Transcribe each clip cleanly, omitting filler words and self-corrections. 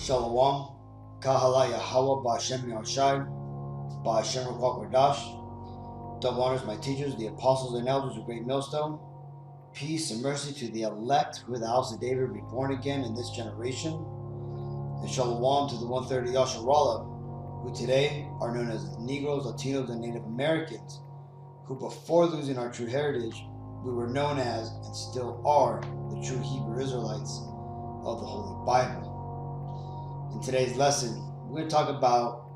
Shalom, Kahala Yahweh, Ba'Shem Yahushai, Ba'Shem Ruach Kodash. Double honors my teachers, the apostles and elders of Great Millstone. Peace and mercy to the elect who are the house of David be born again in this generation. And Shalom to the 130 Yasharallah, who today are known as Negroes, Latinos, and Native Americans, who before losing our true heritage, we were known as and still are the true Hebrew Israelites of the Holy Bible. In today's lesson, we're going to talk about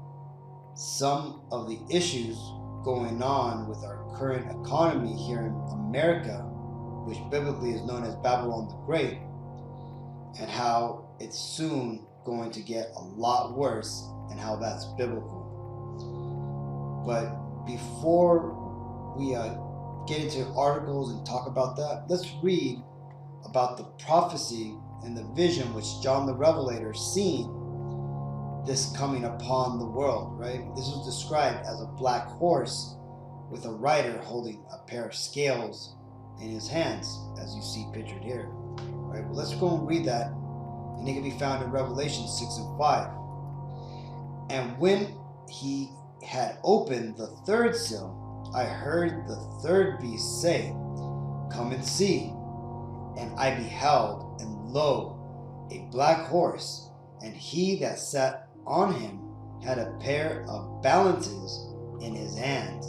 some of the issues going on with our current economy here in America, which biblically is known as Babylon the Great, and how it's soon going to get a lot worse and how that's biblical. But before we get into articles and talk about that, let's read about the prophecy and the vision which John the Revelator seen this coming upon the world, right? This was described as a black horse with a rider holding a pair of scales in his hands, as you see pictured here. All right, well, let's go and read that, and it can be found in Revelation 6 and 5. And when he had opened the third seal, I heard the third beast say, "Come and see." And I beheld, and lo, a black horse, and he that sat on him had a pair of balances in his hands.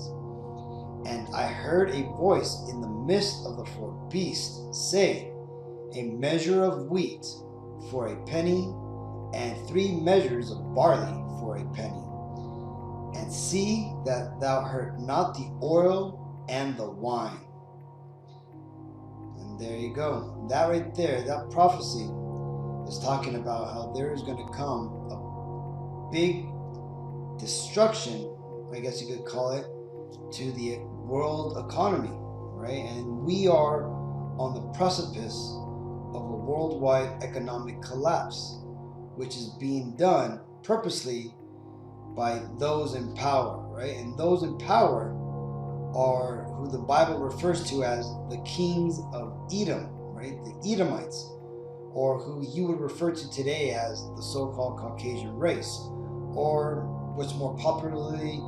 And I heard a voice in the midst of the four beasts say, "A measure of wheat for a penny, and 3 measures of barley for a penny. And see that thou hurt not the oil and the wine." And there you go. That right there, that prophecy is talking about how there is going to come a big destruction, I guess you could call it, to the world economy, right? And we are on the precipice of a worldwide economic collapse, which is being done purposely by those in power, right? And those in power are who the Bible refers to as the kings of Edom, right? The Edomites, or who you would refer to today as the so-called Caucasian race, or what's more popularly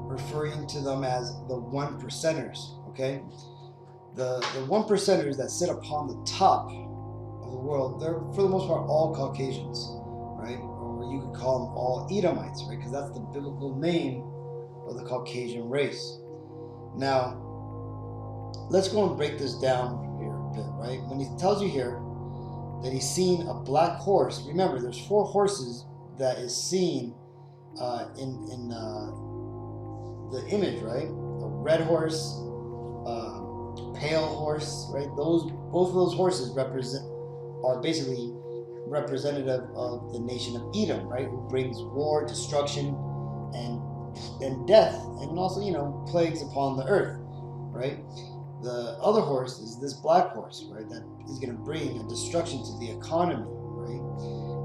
referring to them as the one percenters, okay? The one percenters that sit upon the top of the world, they're for the most part all Caucasians, right? Or you could call them all Edomites, right? Because that's the biblical name of the Caucasian race. Now, let's go and break this down here a bit, right? When he tells you here that he's seen a black horse, remember there's 4 horses that is seen in the image, right? A red horse, pale horse, right? Both of those horses are basically representative of the nation of Edom, right? Who brings war, destruction, and death, and also, plagues upon the earth, right? The other horse is this black horse, right? That is going to bring a destruction to the economy, right?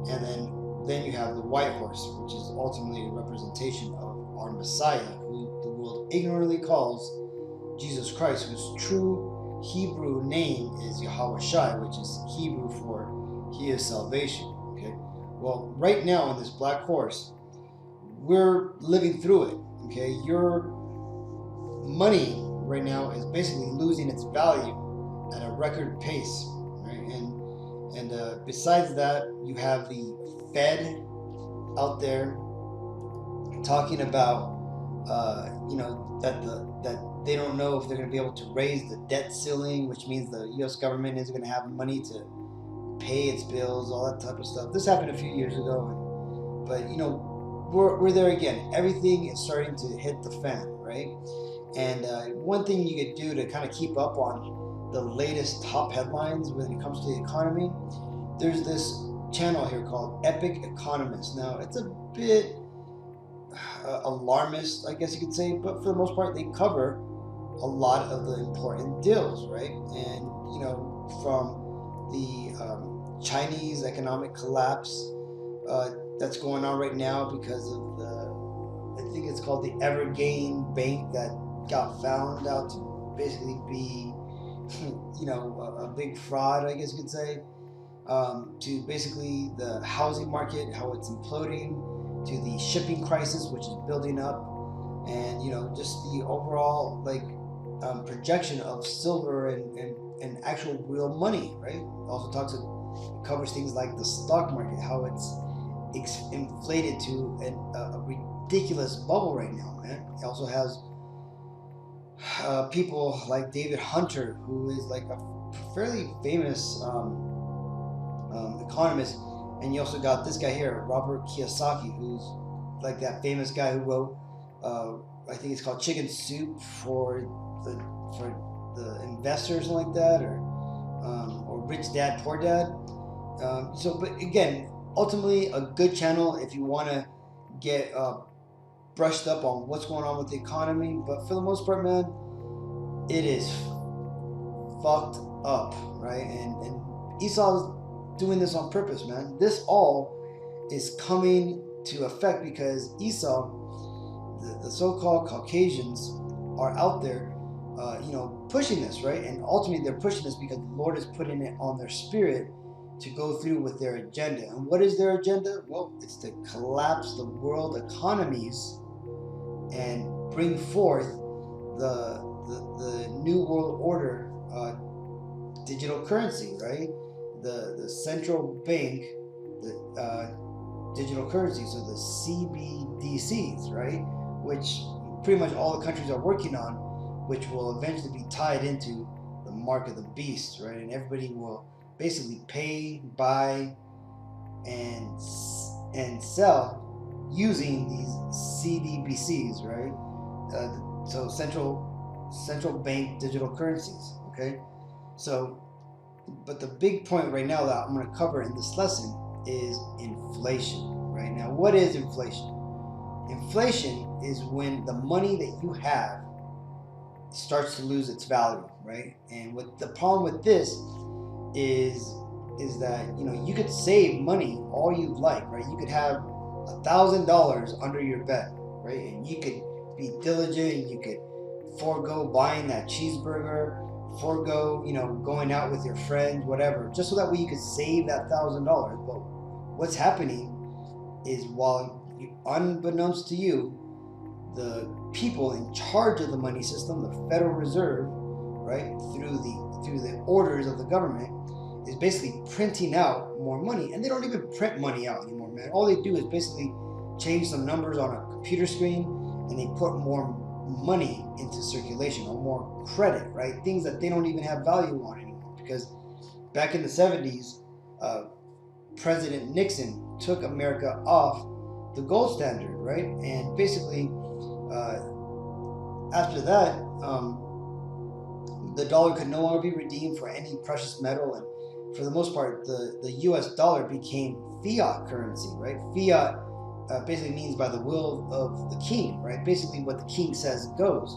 And then you have the white horse, which is ultimately a representation of our Messiah, who the world ignorantly calls Jesus Christ, whose true Hebrew name is Yahweh Shai, which is Hebrew for He is salvation. Okay. Well, right now in this black horse, we're living through it. Okay. Your money right now is basically losing its value at a record pace, right? And besides that, you have the Fed out there talking about that they don't know if they're going to be able to raise the debt ceiling, which means the U.S. government isn't going to have money to pay its bills, all that type of stuff. This happened a few years ago, but we're there again. Everything is starting to hit the fan, right? And one thing you could do to kind of keep up on the latest top headlines when it comes to the economy, there's this channel here called Epic Economist. Now, it's a bit alarmist, I guess you could say, but for the most part, they cover a lot of the important deals, right? And, from the Chinese economic collapse that's going on right now because of I think it's called the Evergrande Bank that got found out to basically be, a big fraud, I guess you could say. to basically the housing market, how it's imploding, to the shipping crisis, which is building up, and just the overall projection of silver and actual real money, right? Also covers things like the stock market, how it's inflated to a ridiculous bubble right now, man. It also has people like David Hunter, who is like a fairly famous economist, and you also got this guy here, Robert Kiyosaki, who's like that famous guy who wrote, I think it's called Chicken Soup for the investors, something like that, or Rich Dad Poor Dad. But again, ultimately a good channel if you want to get brushed up on what's going on with the economy. But for the most part, man, it is fucked up, right? And Esau's doing this on purpose, man. This all is coming to effect because Esau, the so-called Caucasians, are out there, pushing this, right? And ultimately, they're pushing this because the Lord is putting it on their spirit to go through with their agenda. And what is their agenda? Well, it's to collapse the world economies and bring forth the new world order digital currency, right? The central bank, the digital currency, so the CBDCs, right? Which pretty much all the countries are working on, which will eventually be tied into the mark of the beast, right? And everybody will basically pay, buy, and sell using these CBDCs, right? So central bank digital currencies, okay? So, but the big point right now that I'm going to cover in this lesson is inflation, right? Now, what is inflation? Inflation is when the money that you have starts to lose its value, right? And what the problem with this is that you could save money all you'd like, right? You could have $1,000 under your bed, right? And you could be diligent, and you could forego buying that cheeseburger, forego going out with your friends, whatever, just so that way you could save that $1,000. But what's happening is, unbeknownst to you, the people in charge of the money system, the Federal Reserve, right, through the orders of the government, is basically printing out more money. And they don't even print money out anymore, man. All they do is basically change some numbers on a computer screen, and they put more money into circulation, or more credit, right? Things that they don't even have value on anymore. Because back in the 70s, President Nixon took America off the gold standard, right? And basically, after that, the dollar could no longer be redeemed for any precious metal, and for the most part, the U.S. dollar became fiat currency, right? Fiat basically means by the will of the king, right? Basically, what the king says goes,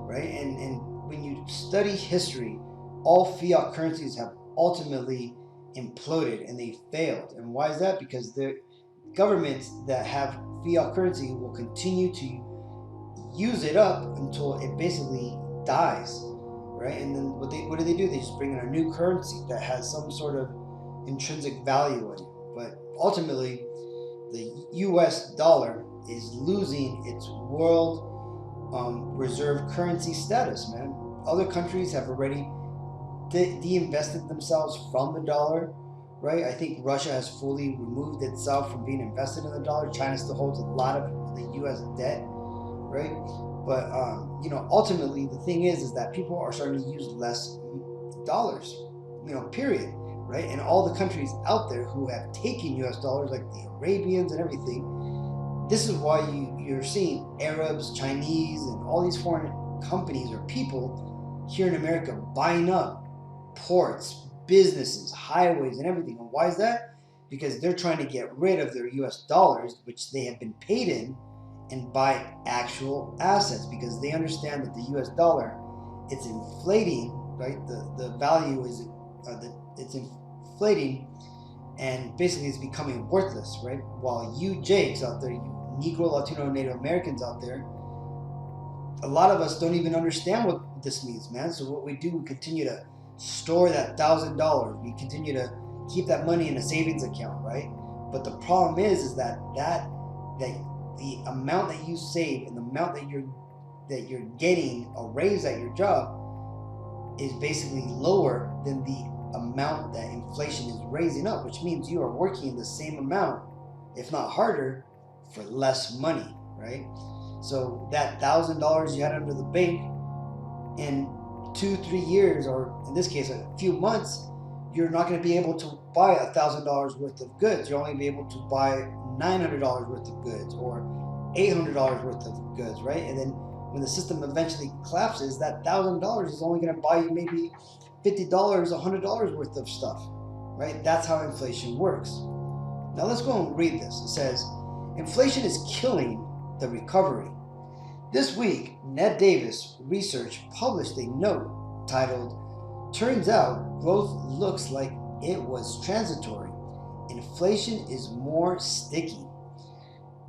right? And when you study history, all fiat currencies have ultimately imploded and they failed. And why is that? Because the governments that have fiat currency will continue to use it up until it basically dies, right? And then what do? They just bring in a new currency that has some sort of intrinsic value in it. But ultimately, the U.S. dollar is losing its world reserve currency status, man. Other countries have already de-invested themselves from the dollar, right? I think Russia has fully removed itself from being invested in the dollar. China still holds a lot of the U.S. debt, right? But ultimately, the thing is that people are starting to use less dollars, period, right? And all the countries out there who have taken U.S. dollars, like the Arabians and everything, this is why you're seeing Arabs, Chinese, and all these foreign companies or people here in America buying up ports, businesses, highways, and everything. And why is that? Because they're trying to get rid of their U.S. dollars, which they have been paid in, and buy actual assets, because they understand that the U.S. dollar, it's inflating, right? The value is it's inflating, and basically it's becoming worthless, right? While you Jakes out there, you Negro, Latino, Native Americans out there, a lot of us don't even understand what this means, man. So what we do, we continue to store that $1,000. We continue to keep that money in a savings account, right? But the problem is that the amount that you save and the amount that you're getting a raise at your job is basically lower than the amount that inflation is raising up, which means you are working the same amount, if not harder, for less money, right? So that $1,000 you had under the bank in 2-3 years, or in this case a few months, you're not going to be able to buy $1,000 worth of goods. You'll only be able to buy $900 worth of goods or $800 worth of goods, right? And then when the system eventually collapses, that $1,000 is only going to buy you maybe $50, $100 worth of stuff, right? That's how inflation works. Now let's go and read this. It says, inflation is killing the recovery. This week, Ned Davis Research published a note titled, "Turns out growth looks like it was transitory. Inflation is more sticky."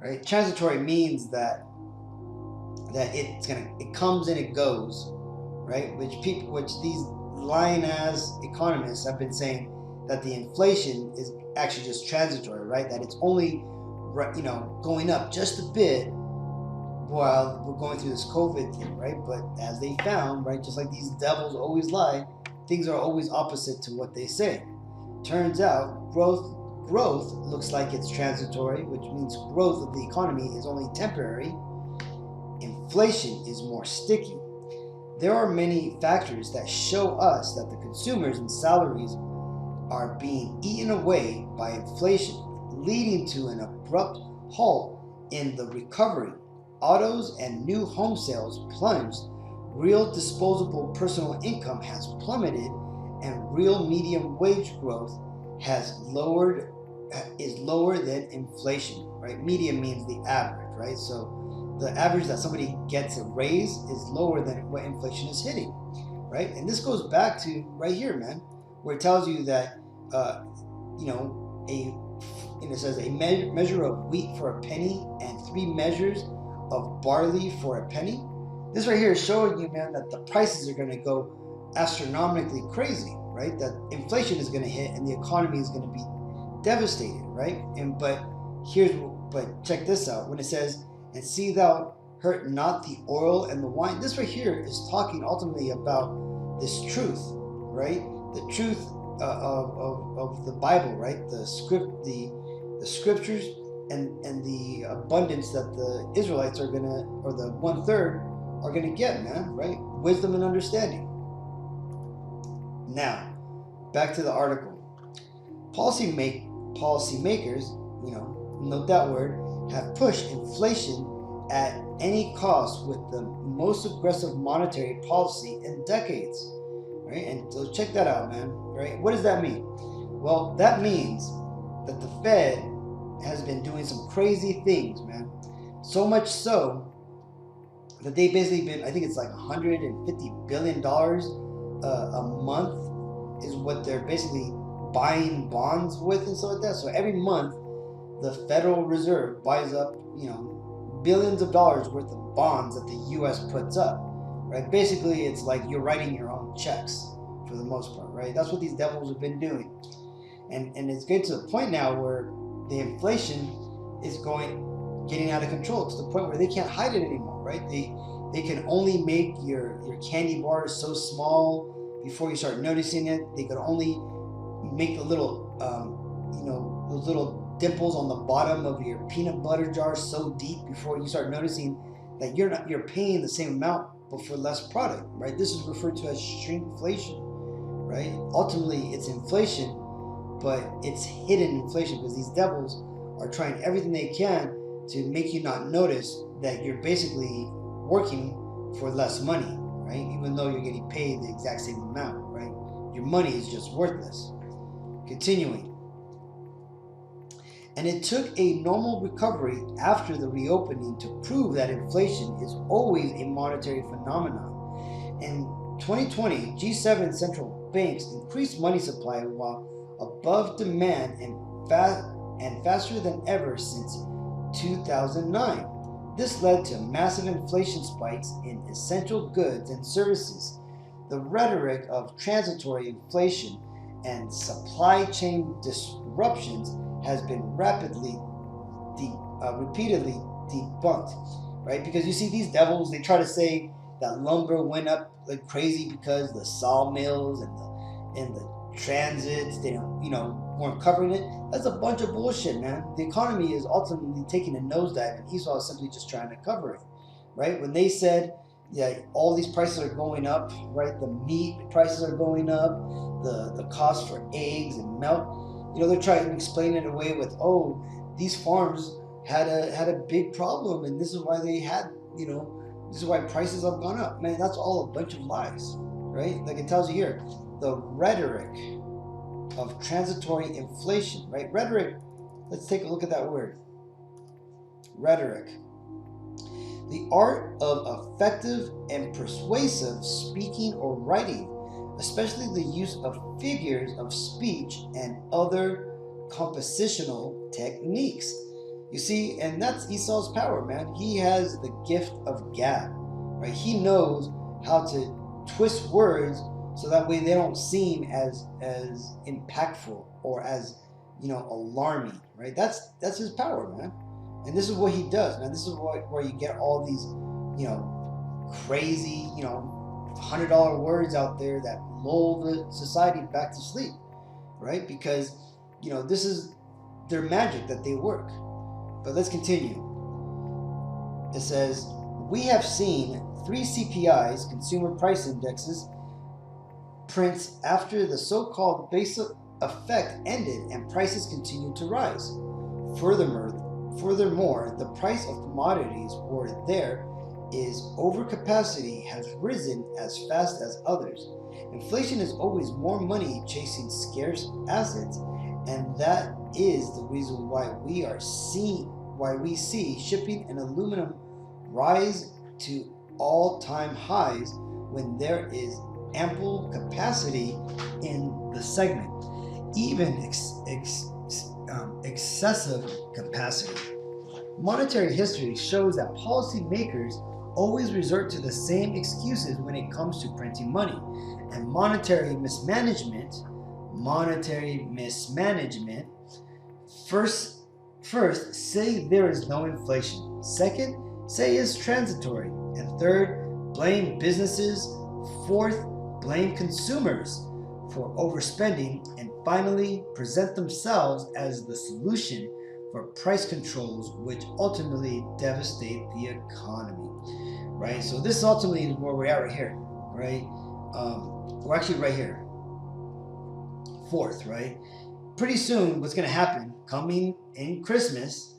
Right? Transitory means that it comes and it goes, right? Which these lying ass economists have been saying that the inflation is actually just transitory, right? That it's only going up just a bit while we're going through this COVID thing, right? But as they found, right, just like these devils always lie, things are always opposite to what they say. Turns out growth looks like it's transitory, which means growth of the economy is only temporary. Inflation is more sticky. There are many factors that show us that the consumers and salaries are being eaten away by inflation, leading to an abrupt halt in the recovery. Autos and new home sales plunged, real disposable personal income has plummeted, and real median wage growth is lower than inflation, right? Median means the average, right? So the average that somebody gets a raise is lower than what inflation is hitting, right? And this goes back to right here, man, where it tells you that, it says a measure of wheat for a penny and 3 measures of barley for a penny. This right here is showing you, man, that the prices are going to go astronomically crazy, right? That inflation is going to hit and the economy is going to be devastated, right? But check this out. When it says, "And see thou hurt not the oil and the wine," this right here is talking ultimately about this truth, right? The truth of the Bible, right? The scriptures and the abundance that the Israelites are gonna, or the 1/3 are gonna get, man, right? Wisdom and understanding. Now, back to the article. Policymakers, note that word, have pushed inflation at any cost with the most aggressive monetary policy in decades, right? And so check that out, man, right? What does that mean? Well, that means that the Fed has been doing some crazy things, man. So much so that they basically been, I think it's like $150 billion a month is what they're basically buying bonds with and stuff like that. So every month, the Federal Reserve buys up, billions of dollars worth of bonds that the U.S. puts up, right? Basically, it's like you're writing your own checks for the most part, right? That's what these devils have been doing. And it's getting to the point now where the inflation is getting out of control to the point where they can't hide it anymore, right? They can only make your candy bars so small before you start noticing it. They could only make the little, those little dimples on the bottom of your peanut butter jar so deep before you start noticing that you're paying the same amount but for less product, right? This is referred to as shrinkflation, right? Ultimately, it's inflation, but it's hidden inflation because these devils are trying everything they can to make you not notice that you're basically working for less money, right? Even though you're getting paid the exact same amount, right? Your money is just worthless. Continuing. And it took a normal recovery after the reopening to prove that inflation is always a monetary phenomenon. In 2020, G7 central banks increased money supply while above demand and faster than ever since 2009. This led to massive inflation spikes in essential goods and services. The rhetoric of transitory inflation and supply chain disruptions has been repeatedly debunked, right? Because you see these devils, they try to say that lumber went up like crazy because the sawmills and the transits, they don't, weren't covering it. That's a bunch of bullshit, man. The economy is ultimately taking a nosedive, and Esau is simply just trying to cover it, right? When they said, yeah, all these prices are going up, right? The meat prices are going up, the cost for eggs and milk. They're trying to explain it away with, oh, these farms had a big problem, and this is why they had, this is why prices have gone up. Man, that's all a bunch of lies, right? Like it tells you here, the rhetoric of transitory inflation, right? Rhetoric, let's take a look at that word. Rhetoric. The art of effective and persuasive speaking or writing, especially the use of figures of speech and other compositional techniques. You see, and that's Esau's power, man. He has the gift of gab, right? He knows how to twist words so that way they don't seem as impactful or as alarming, right? That's his power, man. And this is what he does, man. This is where you get all these, crazy, $100 words out there that lull the society back to sleep, right? Because, this is their magic that they work. But let's continue. It says, we have seen 3 CPIs, consumer price indexes, prints after the so-called base effect ended and prices continued to rise. Furthermore, the price of commodities where there is overcapacity has risen as fast as others. Inflation is always more money chasing scarce assets, and that is the reason why we see shipping and aluminum rise to all-time highs when there is ample capacity in the segment, even excessive capacity. Monetary history shows that policymakers always resort to the same excuses when it comes to printing money, and monetary mismanagement. First, say there is no inflation. Second, say it's transitory. And third, blame businesses. Fourth, blame consumers for overspending. And finally, present themselves as the solution for price controls, which ultimately devastate the economy. Right? So this ultimately is where we're at right here. Right? We're actually right here. Fourth, right? Pretty soon, what's going to happen, coming in Christmas,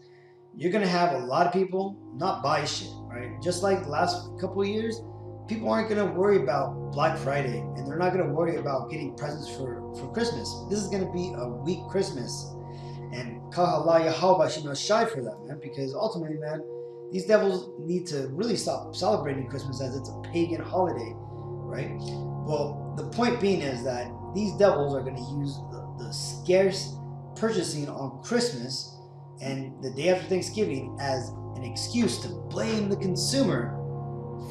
you're going to have a lot of people not buy shit, right? Just like the last couple of years, people aren't going to worry about Black Friday, and they're not going to worry about getting presents for Christmas. This is going to be a weak Christmas. And Kahala Yahweh should not shy for that, man, because ultimately, man, these devils need to really stop celebrating Christmas as it's a pagan holiday, right? Well, the point being is that these devils are going to use the scarce purchasing on Christmas and the day after Thanksgiving as an excuse to blame the consumer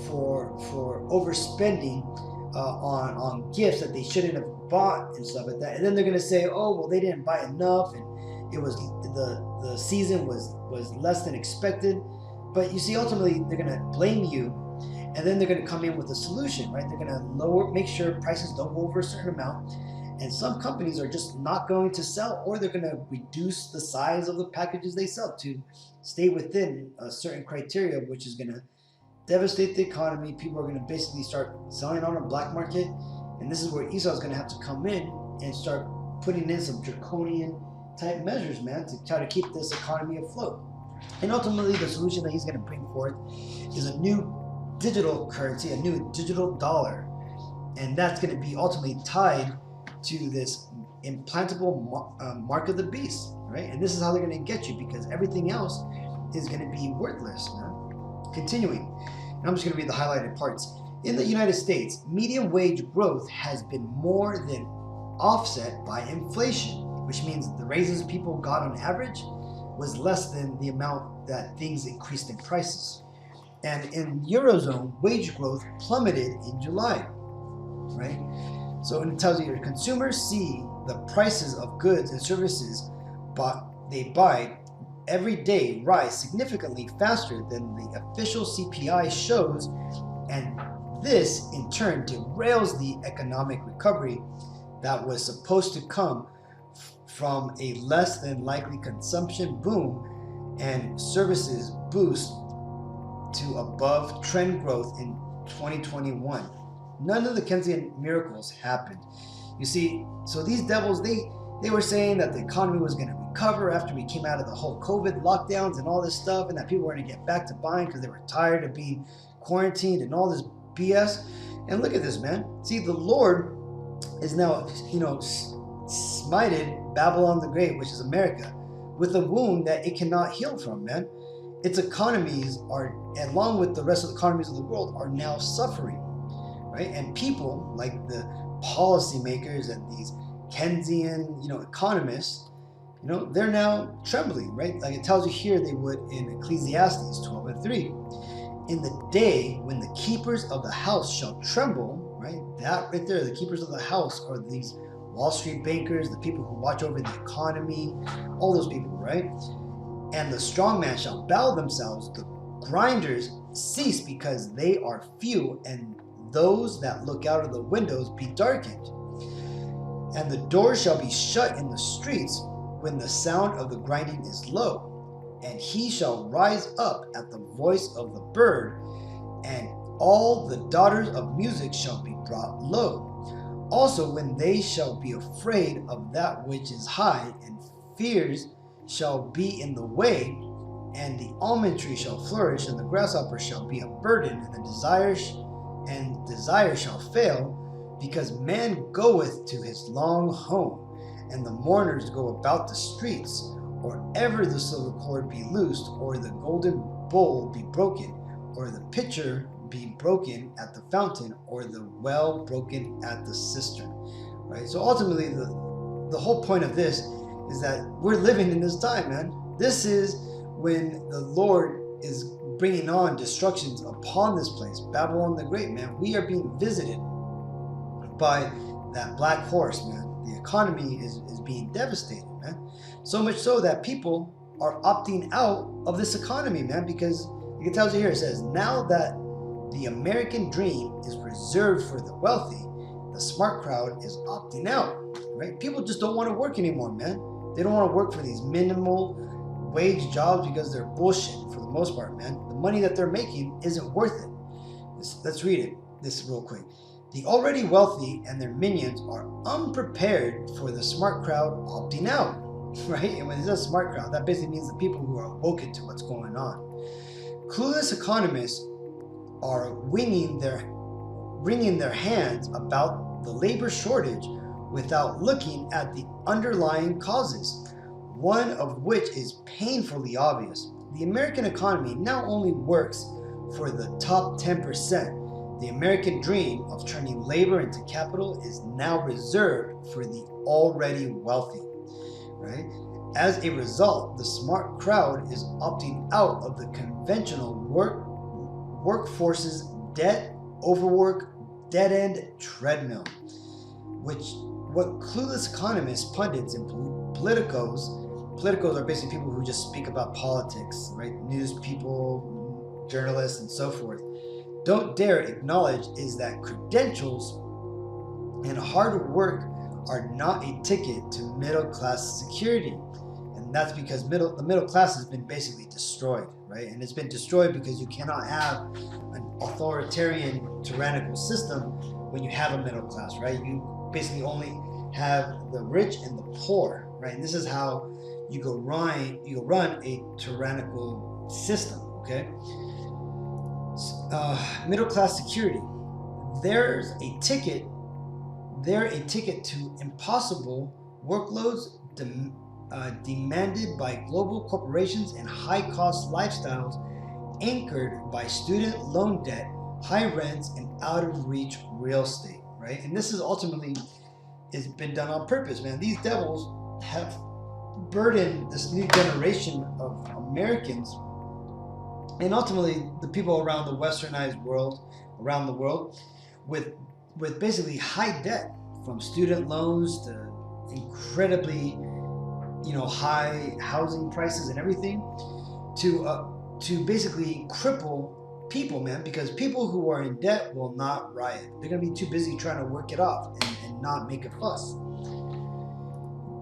for overspending on gifts that they shouldn't have bought and stuff like that. And then they're going to say, oh, well, they didn't buy enough, and it was the season was less than expected. But you see, ultimately, they're going to blame you, and then they're going to come in with a solution, right? They're going to make sure prices don't go over a certain amount. And some companies are just not going to sell, or they're going to reduce the size of the packages they sell to stay within a certain criteria, which is going to devastate the economy. People are going to basically start selling on a black market. And this is where Esau is going to have to come in and start putting in some draconian type measures, man, to try to keep this economy afloat. And ultimately, the solution that he's going to bring forth is a new digital currency, a new digital dollar. And that's going to be ultimately tied to this implantable mark of the beast, right? And this is how they're going to get you, because everything else is going to be worthless, man. Continuing, and I'm just going to read the highlighted parts. In the United States, median wage growth has been more than offset by inflation, which means the raises people got on average was less than the amount that things increased in prices. And in Eurozone, wage growth plummeted in July, right? So it tells you your consumers see the prices of goods and services they buy every day rise significantly faster than the official CPI shows, and this in turn derails the economic recovery that was supposed to come from a less than likely consumption boom and services boost to above trend growth in 2021. None of the Keynesian miracles happened. You see, so these devils, they were saying that the economy was going to recover after we came out of the whole COVID lockdowns and all this stuff, and that people were going to get back to buying because they were tired of being quarantined and all this BS. And look at this, man. See, the Lord is now, smited Babylon the Great, which is America, with a wound that it cannot heal from, man. Its economies are, along with the rest of the economies of the world, are now suffering, right? And people like the policymakers and these Keynesian, economists, they're now trembling, right? Like it tells you here they would in Ecclesiastes 12:3. In the day when the keepers of the house shall tremble, right? That right there, the keepers of the house are these Wall Street bankers, the people who watch over the economy, all those people, right? And the strong man shall bow themselves, the grinders cease because they are few, and those that look out of the windows be darkened. And the doors shall be shut in the streets when the sound of the grinding is low. And he shall rise up at the voice of the bird, and all the daughters of music shall be brought low. Also when they shall be afraid of that which is high, and fears shall be in the way, and the almond tree shall flourish, and the grasshopper shall be a burden, and the desire shall fail, because man goeth to his long home, and the mourners go about the streets, or ever the silver cord be loosed, or the golden bowl be broken, or the pitcher be broken at the fountain, or the well broken at the cistern. Right? So ultimately, the whole point of this is that we're living in this time, man. This is when the Lord is bringing on destructions upon this place, Babylon the Great, man. We are being visited by that black horse, man. The economy is being devastated, man. So much so that people are opting out of this economy, man, because it tells you here, it says, now that the American dream is reserved for the wealthy, the smart crowd is opting out, right? People just don't want to work anymore, man. They don't want to work for these minimal wage jobs because they're bullshit for the most part, man. The money that they're making isn't worth it. Let's read this real quick. The already wealthy and their minions are unprepared for the smart crowd opting out, right? And when it says smart crowd, that basically means the people who are awoken to what's going on. Clueless economists are wringing their hands about the labor shortage without looking at the underlying causes, one of which is painfully obvious. The American economy now only works for the top 10%. The American dream of turning labor into capital is now reserved for the already wealthy, right? As a result, the smart crowd is opting out of the conventional workforce's debt, overwork, dead-end treadmill, what clueless economists, pundits, and politicos are basically people who just speak about politics, right? News people, journalists, and so forth, don't dare acknowledge is that credentials and hard work are not a ticket to middle-class security. And that's because the middle class has been basically destroyed, right? And it's been destroyed because you cannot have an authoritarian, tyrannical system when you have a middle class, right? You basically only have the rich and the poor, right? And this is how you run a tyrannical system, okay? Middle class security. They're a ticket to impossible workloads demanded by global corporations and high-cost lifestyles anchored by student loan debt, high rents, and out-of-reach real estate, right? And this is ultimately has been done on purpose, man. These devils have burdened this new generation of Americans and ultimately the people around the westernized world, with basically high debt, from student loans to incredibly, high housing prices and everything, to basically cripple people, man, because people who are in debt will not riot. They're gonna be too busy trying to work it off and not make a fuss.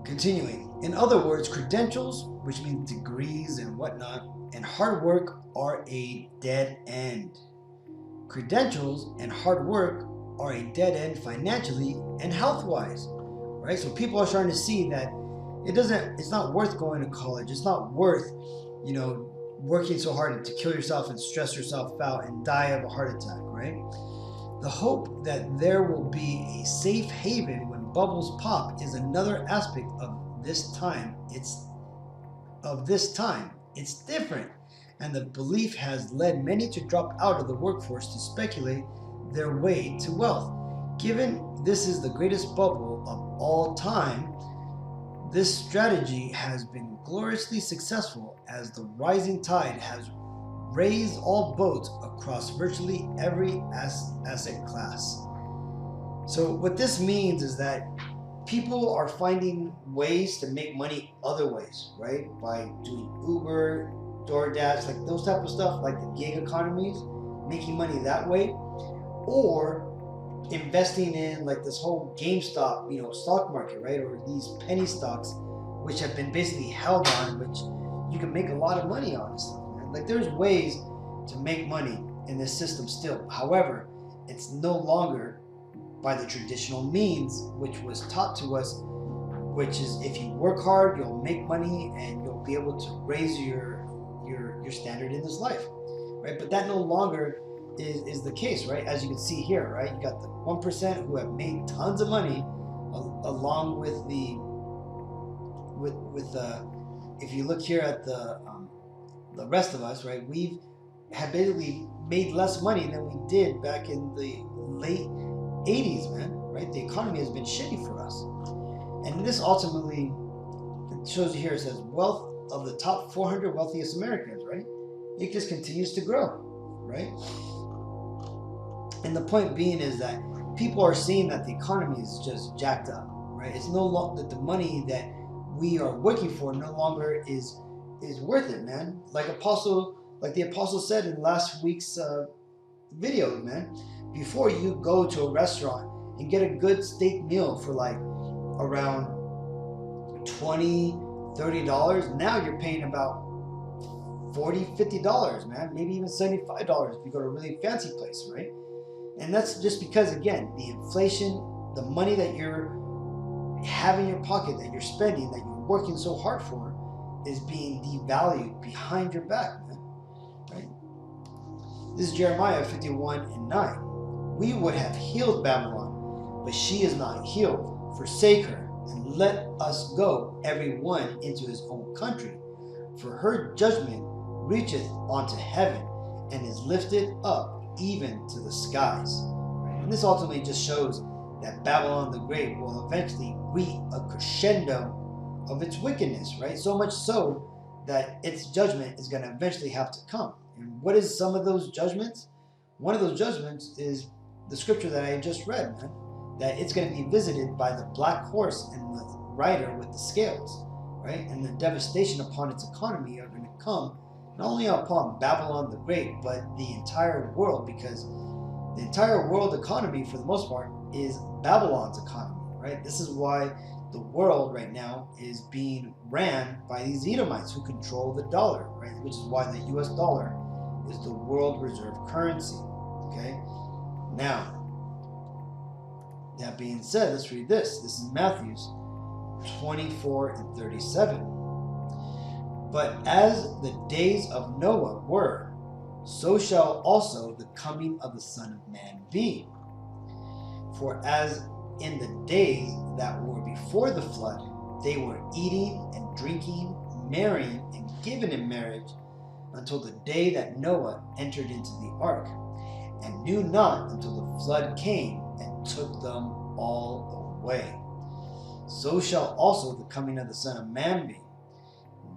Continuing. In other words, credentials, which means degrees and whatnot, and hard work are a dead end. Credentials and hard work are a dead end financially and health-wise, right? So people are starting to see that it's not worth going to college. It's not worth, working so hard to kill yourself and stress yourself out and die of a heart attack, right? The hope that there will be a safe haven when bubbles pop is another aspect of this time. It's different. And the belief has led many to drop out of the workforce to speculate their way to wealth. Given this is the greatest bubble of all time, this strategy has been gloriously successful as the rising tide has raised all boats across virtually every asset class. So what this means is that people are finding ways to make money other ways, right? By doing Uber, DoorDash, like those type of stuff, like the gig economies, making money that way, or investing in like this whole GameStop, stock market, right? Or these penny stocks, which have been basically held on, which you can make a lot of money on and stuff, man. Like there's ways to make money in this system still. However, it's no longer by the traditional means, which was taught to us, which is if you work hard, you'll make money and you'll be able to raise your standard in this life, right? But that no longer is the case, right? As you can see here, right? You got the 1% who have made tons of money, along with if you look here at the rest of us, right? We have basically made less money than we did back in the late 80s, man, right? The economy has been shitty for us. And this ultimately, it shows you here, it says wealth of the top 400 wealthiest Americans, right? It just continues to grow, right? And the point being is that people are seeing that the economy is just jacked up, right? It's no longer that the money that we are working for no longer is worth it, man. Like the apostle said in last week's video, man, before you go to a restaurant and get a good steak meal for like around $20-$30, now you're paying about $40-$50, man, maybe even $75 if you go to a really fancy place, right? And that's just because, again, the inflation, the money that you're have in your pocket, that you're spending, that you're working so hard for, is being devalued behind your back, man, right? This is Jeremiah 51:9. We would have healed Babylon, but she is not healed. Forsake her, and let us go, every one into his own country. For her judgment reacheth unto heaven, and is lifted up even to the skies. And this ultimately just shows that Babylon the Great will eventually reach a crescendo of its wickedness, right? So much so that its judgment is going to eventually have to come. And what is some of those judgments? One of those judgments is the scripture that I just read, man, that it's going to be visited by the black horse and the rider with the scales, right? And the devastation upon its economy are going to come not only upon Babylon the Great, but the entire world, because the entire world economy, for the most part, is Babylon's economy, right? This is why the world right now is being ran by these Edomites who control the dollar, right? Which is why the US dollar is the world reserve currency, okay? Now, that being said, let's read this. This is Matthew 24:37. But as the days of Noah were, so shall also the coming of the Son of Man be. For as in the days that were before the flood, they were eating and drinking, marrying and giving in marriage, until the day that Noah entered into the ark, and knew not until the flood came and took them all away. So shall also the coming of the Son of Man be.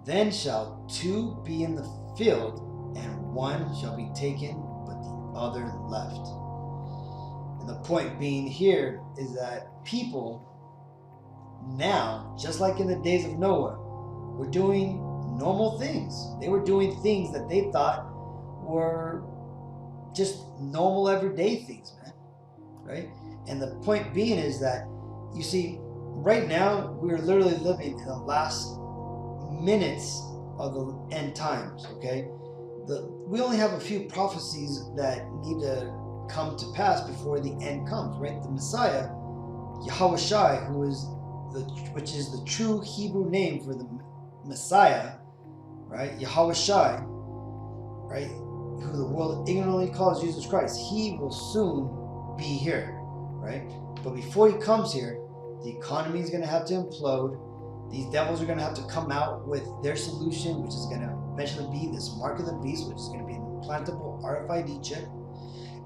Then shall two be in the field, and one shall be taken, but the other left. And the point being here is that people now, just like in the days of Noah, were doing normal things. They were doing things that they thought were just normal everyday things, man, right? And the point being is that, you see, right now we're literally living in the last minutes of the end times, okay? We only have a few prophecies that need to come to pass before the end comes, right? The Messiah, Yahushua, which is the true Hebrew name for the Messiah, right? Yahushua, right? Who the world ignorantly calls Jesus Christ. He will soon be here, right? But before he comes here, the economy is going to have to implode. These devils are going to have to come out with their solution, which is going to eventually be this mark of the beast, which is going to be an implantable RFID chip,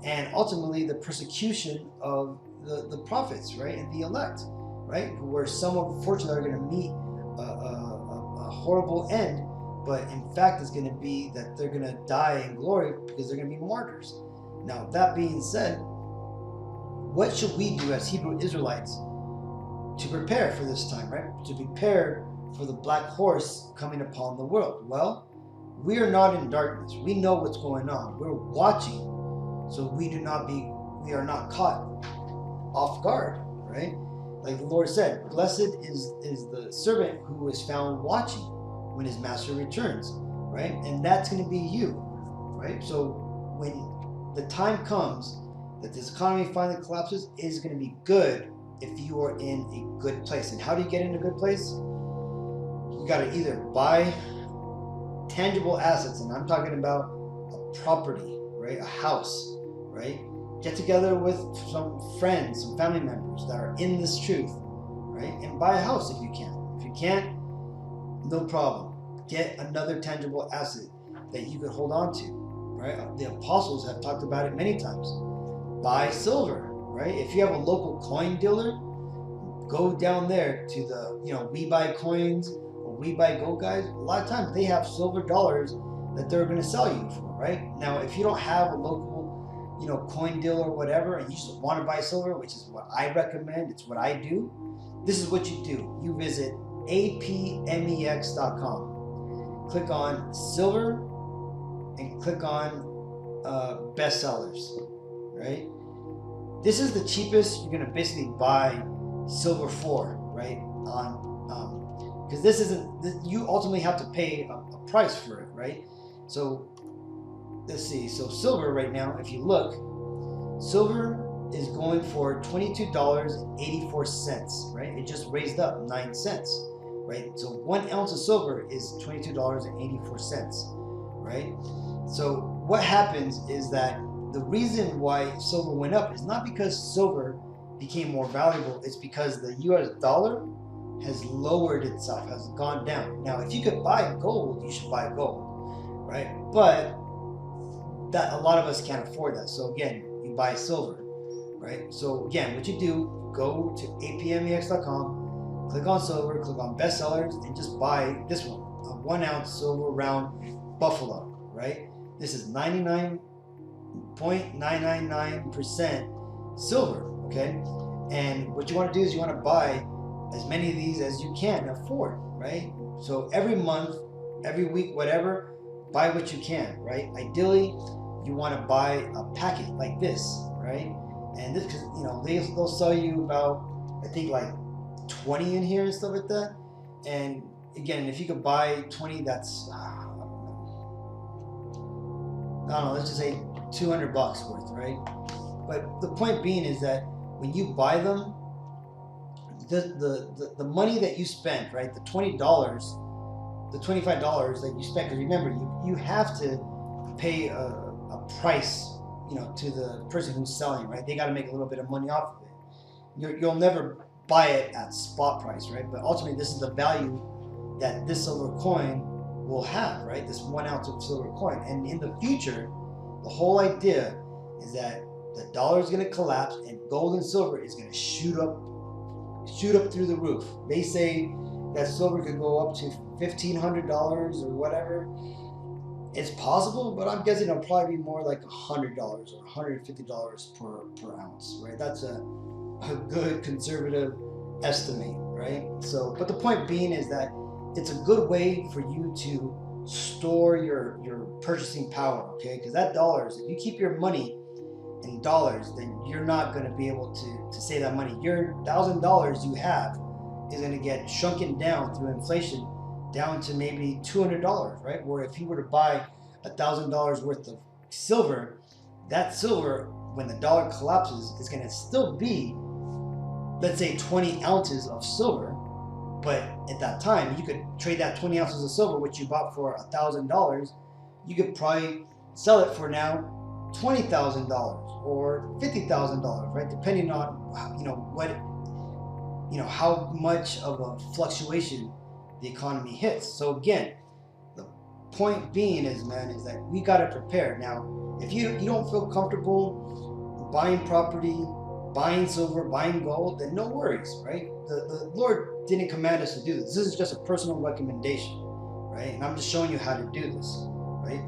and ultimately the persecution of the prophets, right, and the elect, right, where some unfortunately are going to meet a horrible end, but in fact it's going to be that they're going to die in glory because they're going to be martyrs. Now, that being said, what should we do as Hebrew Israelites to prepare for this time, right? To prepare for the black horse coming upon the world? Well, we are not in darkness. We know what's going on. We're watching, so we are not caught off guard, right? Like the Lord said, blessed is the servant who is found watching when his master returns, right? And that's going to be you, right? So when the time comes that this economy finally collapses, it is going to be good if you are in a good place. And how do you get in a good place? You got to either buy tangible assets, and I'm talking about a property, right? A house, right? Get together with some friends, some family members that are in this truth, right? And buy a house if you can. If you can't, no problem. Get another tangible asset that you could hold on to, right? The apostles have talked about it many times. Buy silver, right? If you have a local coin dealer, go down there to the, We Buy Coins or We Buy Gold guys. A lot of times they have silver dollars that they're going to sell you for, right? Now, if you don't have a local, coin dealer or whatever, and you just want to buy silver, which is what I recommend, it's what I do, this is what you do. You visit apmex.com, click on silver, and click on bestsellers, right? This is the cheapest you're going to basically buy silver for, right? Because this isn't, you ultimately have to pay a price for it, right? So let's see. So silver right now, if you look, silver is going for $22.84, right? It just raised up 9 cents, right? So 1 ounce of silver is $22.84, right? So what happens is that the reason why silver went up is not because silver became more valuable. It's because the US dollar has lowered itself, has gone down. Now, if you could buy gold, you should buy gold, right? But that a lot of us can't afford that. So again, you buy silver, right? So again, what you do, go to apmex.com, click on silver, click on bestsellers, and just buy this one, a 1 ounce silver round buffalo, right? This is 99.999% silver, okay? And what you want to do is you want to buy as many of these as you can afford, right? So every month, every week, whatever, buy what you can, right? Ideally, you want to buy a packet like this, right? And this, because they'll sell you about, I think, like 20 in here and stuff like that. And again, if you could buy 20, that's I don't know, let's just say $200 worth, right? But the point being is that when you buy them, the money that you spent, right, the $20, the $25 that you spent, because remember, you have to pay a price, to the person who's selling, right? They got to make a little bit of money off of it. You'll never buy it at spot price, right? But ultimately, this is the value that this silver coin will have, right? This 1 ounce of silver coin. And in the future, the whole idea is that the dollar is going to collapse and gold and silver is going to shoot up through the roof. They say that silver could go up to $1,500 or whatever. It's possible, but I'm guessing it'll probably be more like $100 or $150 per ounce, right? That's a good conservative estimate, right? So, but the point being is that it's a good way for you to store your purchasing power, okay? Because that dollars, if you keep your money in dollars, then you're not going to be able to save that money. Your $1,000 you have is going to get shrunken down through inflation down to maybe $200, right? Where if you were to buy $1,000 worth of silver, that silver, when the dollar collapses, is going to still be, let's say, 20 ounces of silver. But at that time, you could trade that 20 ounces of silver, which you bought for $1,000, you could probably sell it for now $20,000 or $50,000, right? Depending on how much of a fluctuation the economy hits. So again, the point being is that we got to prepare. Now, if you don't feel comfortable buying property, buying silver, buying gold, then no worries, right? The Lord didn't command us to do this. This is just a personal recommendation, right? And I'm just showing you how to do this, right?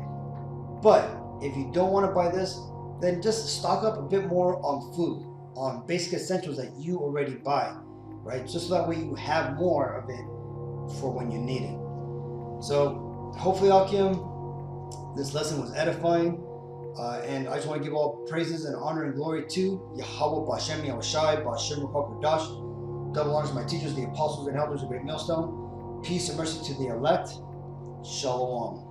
But if you don't want to buy this, then just stock up a bit more on food, on basic essentials that you already buy, right? Just so that way you have more of it for when you need it. So hopefully, Akim, this lesson was edifying. And I just want to give all praises and honor and glory to Yahweh, Bashem, Yahushai, Bashem, Ruach. Double honors to my teachers, the apostles and elders of Great Millstone. Peace and mercy to the elect. Shalom.